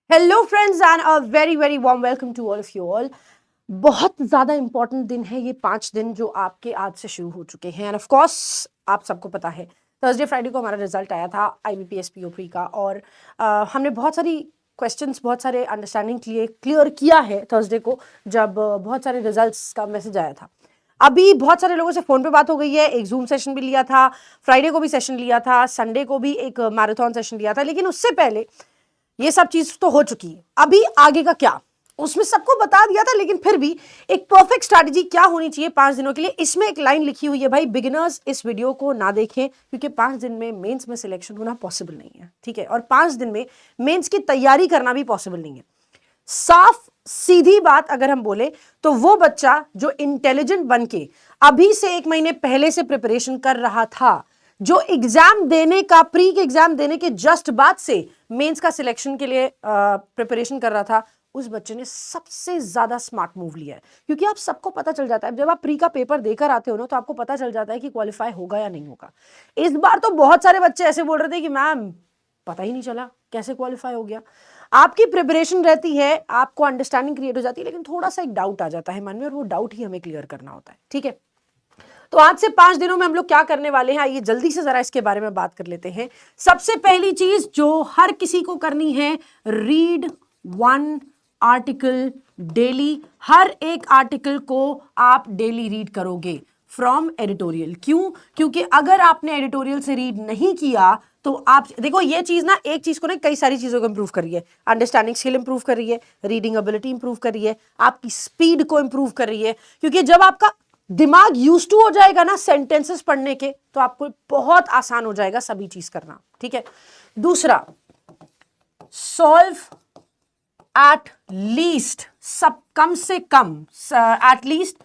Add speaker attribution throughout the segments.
Speaker 1: Hello friends and a very very warm welcome to all of you all. बहुत ज़्यादा important दिन है ये 5 दिन जो आपके आज से शुरू हो चुके हैं एंड ऑफ कोर्स आप सबको पता है थर्सडे फ्राइडे को हमारा रिजल्ट आया था IBPS PO3 का और हमने बहुत सारी क्वेश्चंस बहुत सारे अंडरस्टैंडिंग क्लियर किया है थर्सडे को जब बहुत सारे रिजल्ट्स का मैसेज आया था। अभी बहुत सारे लोगों से फ़ोन पे बात हो गई है, एक जूम सेशन भी लिया था, फ्राइडे को भी सेशन लिया था, संडे को भी एक मैराथन सेशन लिया था, लेकिन उससे पहले ये सब चीज तो हो चुकी है। अभी आगे का क्या उसमें सबको बता दिया था, लेकिन फिर भी एक परफेक्ट स्ट्रैटेजी क्या होनी चाहिए 5 दिनों के लिए, इसमें एक लाइन लिखी हुई है भाई, बिगिनर्स इस वीडियो को ना देखें क्योंकि 5 दिन में मेंस में सिलेक्शन होना पॉसिबल नहीं है, ठीक है। और 5 दिन में मेंस की तैयारी करना भी पॉसिबल नहीं है। साफ सीधी बात अगर हम बोले तो वो बच्चा जो इंटेलिजेंट बन के अभी से 1 महीने पहले से प्रिपरेशन कर रहा था, जो एग्जाम देने का प्री के एग्जाम देने के जस्ट बाद से मेंस का सिलेक्शन के लिए प्रिपरेशन कर रहा था, उस बच्चे ने सबसे ज्यादा स्मार्ट मूव लिया है। क्योंकि आप सबको पता चल जाता है जब आप प्री का पेपर देकर आते हो ना, तो आपको पता चल जाता है कि क्वालिफाई होगा या नहीं होगा। इस बार तो बहुत सारे बच्चे ऐसे बोल रहे थे कि मैम पता ही नहीं चला कैसे क्वालिफाई हो गया। आपकी प्रिपरेशन रहती है, आपको अंडरस्टैंडिंग क्रिएट हो जाती है, लेकिन थोड़ा सा एक डाउट आ जाता है मन में और वो डाउट ही हमें क्लियर करना होता है, ठीक है। तो आज से 5 दिनों में हम लोग क्या करने वाले हैं, आइए जल्दी से जरा इसके बारे में बात कर लेते हैं। सबसे पहली चीज जो हर किसी को करनी है, रीड 1 आर्टिकल डेली। हर एक आर्टिकल को आप डेली रीड करोगे फ्रॉम एडिटोरियल। क्यों? क्योंकि अगर आपने एडिटोरियल से रीड नहीं किया तो आप देखो, ये चीज ना एक चीज को ना कई सारी चीजों को इंप्रूव कर रही है। अंडरस्टैंडिंग स्किल इंप्रूव कर रही है, रीडिंग एबिलिटी इंप्रूव कर रही है, आपकी स्पीड को इंप्रूव कर रही है। क्योंकि जब आपका दिमाग यूज टू हो जाएगा ना सेंटेंसेस पढ़ने के, तो आपको बहुत आसान हो जाएगा सभी चीज करना, ठीक है। दूसरा, सॉल्व एट लीस्ट, सब कम से कम at least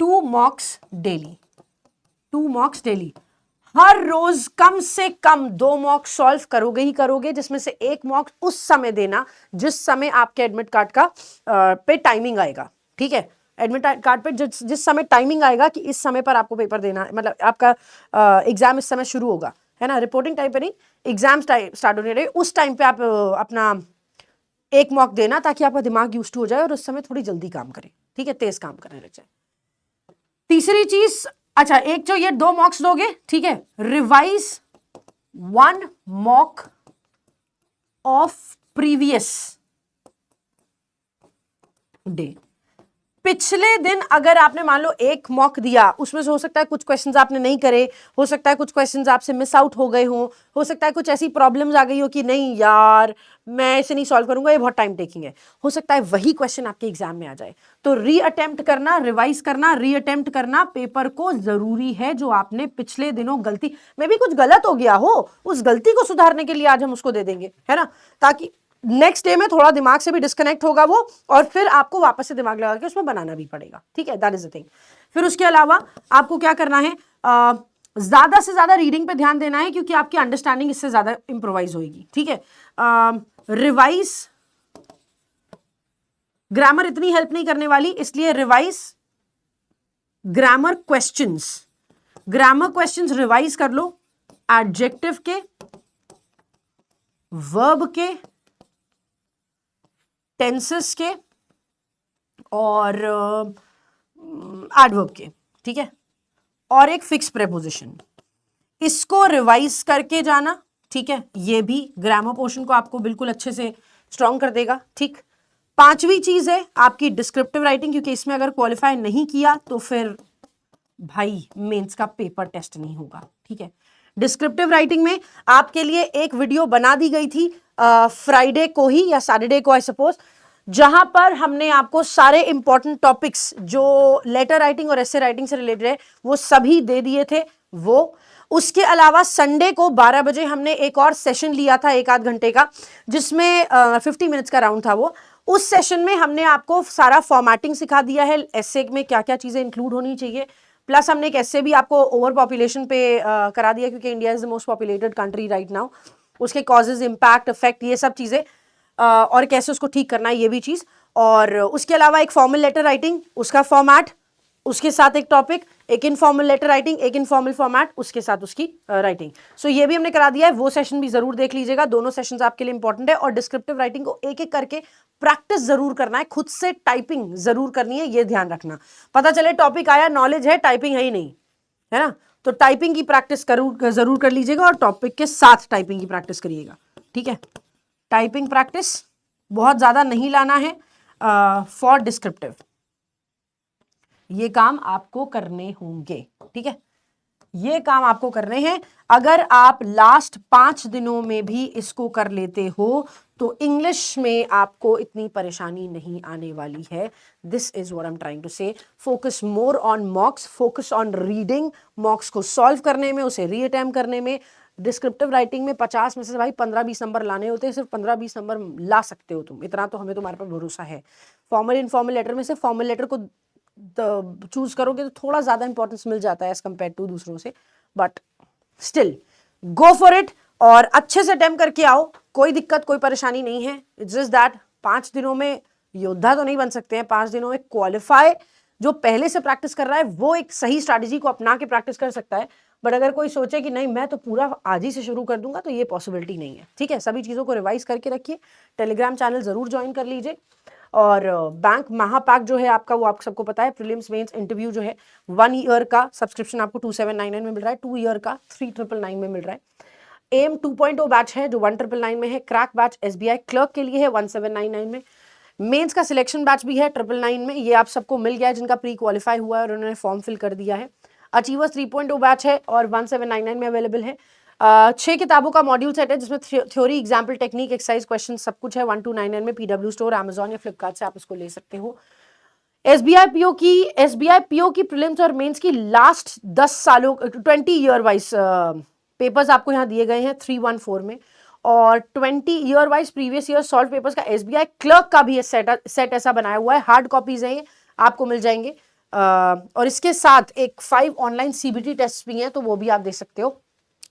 Speaker 1: 2 mocks daily. 2 mocks daily, हर रोज कम से कम 2 मॉक सॉल्व करोगे ही करोगे, जिसमें से 1 मॉक उस समय देना जिस समय आपके एडमिट कार्ड का पे टाइमिंग आएगा, ठीक है। एडमिट कार्ड पे जिस समय टाइमिंग आएगा कि इस समय पर आपको पेपर देना है, मतलब आपका एग्जाम इस समय शुरू होगा, है ना। रिपोर्टिंग टाइम पे नहीं, एग्जाम स्टार्ट होने रहे उस टाइम पे आप अपना 1 मॉक देना, ताकि आपका दिमाग यूज टू हो जाए और उस समय थोड़ी जल्दी काम करे, ठीक है, तेज काम करने लग जाए। तीसरी चीज, अच्छा एक जो ये 2 मॉक्स दोगे, ठीक है, revise 1 mock of previous day. पिछले दिन अगर आपने मान लो 1 मॉक दिया, उसमें से हो सकता है कुछ क्वेश्चंस आपने नहीं करे, हो सकता है कुछ क्वेश्चंस आपसे मिस आउट हो गए हो सकता है कुछ ऐसी प्रॉब्लम्स आ गई हो कि नहीं यार मैं इसे नहीं सॉल्व करूंगा, ये बहुत टाइम टेकिंग है, हो सकता है वही क्वेश्चन आपके एग्जाम में आ जाए। तो री अटेम्प्ट करना, रिवाइज करना, री अटेम्प्ट करना पेपर को जरूरी है। जो आपने पिछले दिनों गलती में भी कुछ गलत हो गया हो, उस गलती को सुधारने के लिए आज हम उसको दे देंगे, है ना, ताकि नेक्स्ट डे में थोड़ा दिमाग से भी डिस्कनेक्ट होगा वो, और फिर आपको वापस से दिमाग लगा के उसमें बनाना भी पड़ेगा, ठीक है। That is the thing. फिर उसके अलावा आपको क्या करना है, ज्यादा से ज्यादा रीडिंग पे ध्यान देना है, क्योंकि आपकी अंडरस्टैंडिंग इससे ज्यादा इंप्रोवाइज होगी, ठीक है। रिवाइज, ग्रामर इतनी हेल्प नहीं करने वाली, इसलिए revise grammar questions. Grammar questions revise कर लो, एडजेक्टिव के, वर्ब के, टेंसेस के और एडवर्ब के, ठीक है, और एक फिक्स प्रेपोजिशन। इसको रिवाइज करके जाना, ठीक है, ये भी ग्रामर पोर्शन को आपको बिल्कुल अच्छे से स्ट्रॉन्ग कर देगा, ठीक। पांचवी चीज है आपकी डिस्क्रिप्टिव राइटिंग, क्योंकि इसमें अगर क्वालिफाई नहीं किया तो फिर भाई मेंस का पेपर टेस्ट नहीं होगा, ठीक है। डिस्क्रिप्टिव राइटिंग में आपके लिए एक वीडियो बना दी गई थी फ्राइडे को ही या सैटरडे को आई सपोज, जहां पर हमने आपको सारे इंपॉर्टेंट टॉपिक्स जो लेटर राइटिंग और एसे राइटिंग से रिलेटेड है वो सभी दे दिए थे वो। उसके अलावा संडे को 12 बजे हमने एक और सेशन लिया था 1 आध घंटे का, जिसमें 50 मिनट्स का राउंड था वो। उस सेशन में हमने आपको सारा फॉर्मेटिंग सिखा दिया है, एसे में क्या क्या चीजें इंक्लूड होनी चाहिए, प्लस हमने एक ऐसे भी आपको ओवर पॉपुलेशन पे करा दिया, क्योंकि India is the most populated country right now, उसके कॉजेज, इंपैक्ट, इफेक्ट, ये सब चीजें और कैसे उसको ठीक करना है, ये भी चीज। और उसके अलावा एक फॉर्मल लेटर राइटिंग, उसका फॉर्मेट, उसके साथ एक टॉपिक, एक इनफॉर्मल लेटर राइटिंग, एक इनफॉर्मल फॉर्मेट, उसके साथ उसकी राइटिंग। सो ये भी हमने करा दिया है, वो सेशन भी जरूर देख लीजिएगा, दोनों सेशंस आपके लिए इंपॉर्टेंट है। और डिस्क्रिप्टिव राइटिंग को एक एक करके प्रैक्टिस जरूर करना है, खुद से टाइपिंग जरूर करनी है, ये ध्यान रखना। पता चले टॉपिक आया, नॉलेज है, टाइपिंग है ही नहीं, है ना, तो टाइपिंग की प्रैक्टिस जरूर कर लीजिएगा और टॉपिक के साथ टाइपिंग की प्रैक्टिस करिएगा, ठीक है। टाइपिंग प्रैक्टिस बहुत ज्यादा नहीं लाना है फॉर डिस्क्रिप्टिव, ये काम आपको करने होंगे, ठीक है, ये काम आपको करने हैं। अगर आप लास्ट 5 दिनों में भी इसको कर लेते हो तो इंग्लिश में आपको इतनी परेशानी नहीं आने वाली है। This is what I am trying to say. Focus more on mocks, focus on reading, mocks को सॉल्व करने में, उसे रीअटेम्प्ट करने में। डिस्क्रिप्टिव राइटिंग में 50 में से भाई 15-20 नंबर लाने होते हैं, सिर्फ 15-20 नंबर ला सकते हो तुम, इतना तो हमें तुम्हारे पर भरोसा है। फॉर्मल इनफॉर्मल लेटर में से फॉर्मल लेटर को चूज करोगे तो थोड़ा ज्यादा इंपॉर्टेंस मिल जाता है एज कंपेयर टू दूसरों से, but still go for it और अच्छे से अटेम्प्ट करके आओ, कोई दिक्कत कोई परेशानी नहीं है। इट्स जस्ट दैट 5 दिनों में योद्धा तो नहीं बन सकते हैं, 5 दिनों में क्वालिफाई जो पहले से प्रैक्टिस कर रहा है वो एक सही स्ट्रैटेजी को अपना के प्रैक्टिस कर सकता है। बट अगर कोई सोचे कि नहीं मैं तो पूरा आज ही से शुरू कर दूंगा, तो ये पॉसिबिलिटी नहीं है, ठीक है। सभी चीजों को रिवाइज करके रखिए, टेलीग्राम चैनल जरूर ज्वाइन कर लीजिए। और बैंक महापैक जो है आपका, वो आप सबको पता है, प्रीलिम्स मेंस इंटरव्यू जो है 1 ईयर का सब्सक्रिप्शन आपको 2799 में मिल रहा है, 2 ईयर का 3999 में मिल रहा है। एम 2.0 बैच है जो 1999 में है, क्रैक बैच एसबीआई क्लर्क के लिए है 1799 में, मेंस का सिलेक्शन बैच भी है 999 में, ये आप सबको मिल गया है जिनका प्री क्वालिफाई हुआ है और उन्होंने फॉर्म फिल कर दिया है। अचीवर्स 3.0 बैच है और 1799 में अवेलेबल है। 6 किताबों का मॉड्यूल सेट है जिसमें theory, example, technique, exercise, question सब कुछ है। 1299 में पीडब्ल्यू स्टोर, अमेजॉन या फ्लिपकार्ट से आप इसको ले सकते हो। एसबीआई पीओ की प्रीलिम्स और मेंस की लास्ट 10 सालों 20 ईयर वाइज पेपर्स आपको यहाँ दिए गए हैं 314 में, और 20 year wise previous year solve papers का एसबीआई क्लर्क का भी सेट ऐसा बनाया हुआ है। हार्ड कॉपीज हैं, आपको मिल जाएंगे। और इसके साथ एक 5 ऑनलाइन सीबीटी टेस्ट भी हैं, तो वो भी आप दे सकते हो।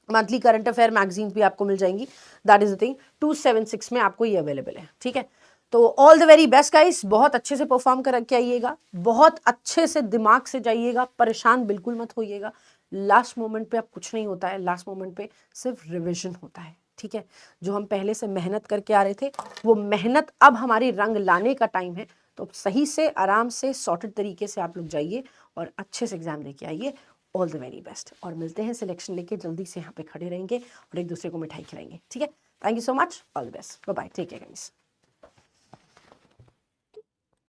Speaker 1: मंथली करंट अफेयर मैगजीन भी आपको मिल जाएंगी, दैट इज द थिंग। 276 में आपको ये अवेलेबल है, ठीक है। तो all the very best guys, बहुत अच्छे से परफॉर्म करके आइएगा, बहुत अच्छे से दिमाग से जाइएगा, परेशान बिल्कुल मत होइएगा। लास्ट मोमेंट पे अब कुछ नहीं होता है, लास्ट मोमेंट पे सिर्फ रिविजन होता है, ठीक है। जो हम पहले से मेहनत करके आ रहे थे, वो मेहनत अब हमारी रंग लाने का टाइम है। तो सही से, आराम से, सॉर्टेड तरीके से आप लोग जाइए और अच्छे से एग्जाम देके आइए। ऑल द वेरी बेस्ट, और मिलते हैं सिलेक्शन लेके, जल्दी से यहाँ पे खड़े रहेंगे और एक दूसरे को मिठाई खिलाएंगे, ठीक है। Thank you so much, all the best, bye bye, take care guys.